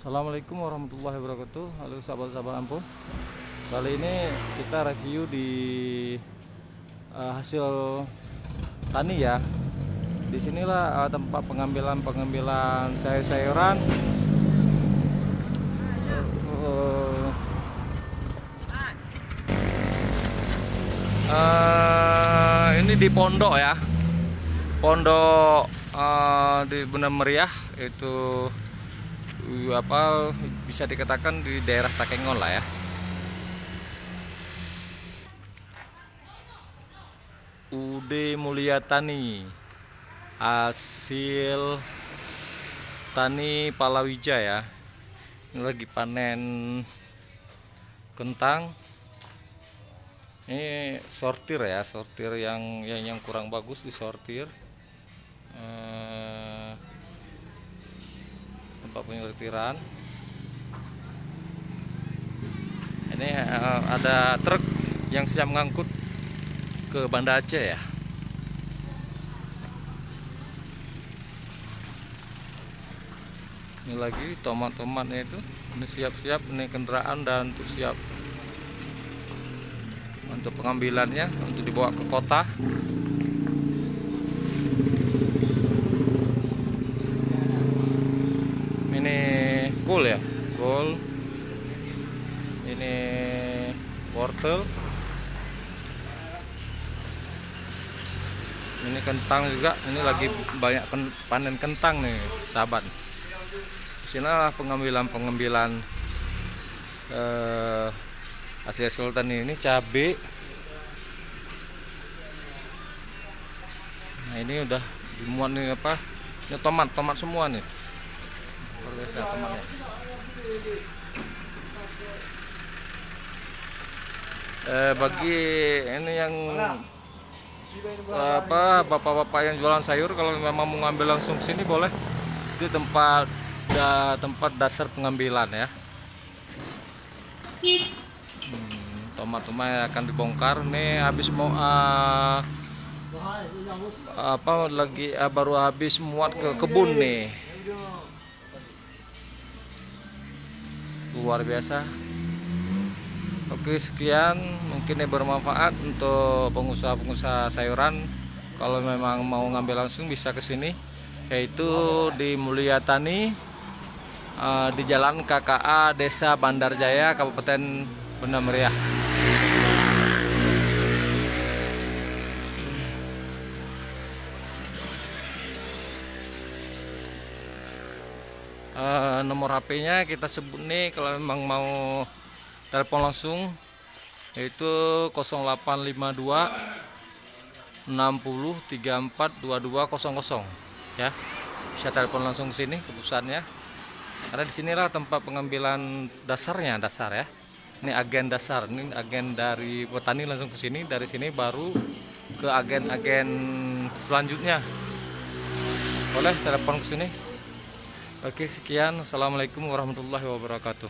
Assalamualaikum warahmatullahi wabarakatuh. Halo sahabat-sahabat Ampun. Kali ini kita review di hasil tani ya. Disinilah tempat pengambilan sayur-sayuran. Ini di pondok ya. Pondok di Bunda Meriah itu bisa dikatakan di daerah Takengon lah ya. UD Mulia Tani, hasil tani palawija ya. Ini lagi panen kentang. Ini sortir ya, sortir yang kurang bagus disortir. Tempat penyortiran. Ini ada truk yang siap mengangkut ke Banda Aceh ya. Ini lagi tomat-tomatnya itu, ini siap-siap, ini kendaraan dan untuk siap untuk pengambilannya untuk dibawa ke kota. Ini kol ya, kol. Ini wortel. Ini kentang juga. Ini lagi banyak panen kentang nih, sahabat. Disinilah pengambilan hasil tani ini cabai. Nah ini udah dimuat nih ini tomat semua nih. Tomatnya. Bagi ini yang bapak-bapak yang jualan sayur, kalau memang mau ngambil langsung sini boleh. Di tempat dasar pengambilan ya. Tomat-tomat akan dibongkar nih, habis mau baru habis muat ke kebun nih. Luar biasa. Oke, sekian, mungkin ini bermanfaat untuk pengusaha sayuran. Kalau memang mau ngambil langsung bisa ke sini, yaitu di Mulia Tani, di Jalan KKA Desa Bandarjaya, Kabupaten Banda Meriah. Nomor HP-nya kita sebut nih kalau memang mau telepon langsung, yaitu 0852 60 34 2200 ya. Bisa telepon langsung ke sini ke pusatnya. Karena disinilah tempat pengambilan dasar ya. Ini agen dasar, ini agen dari petani langsung ke sini, dari sini baru ke agen-agen selanjutnya. Boleh telepon ke sini. Oke, sekian. Assalamualaikum warahmatullahi wabarakatuh.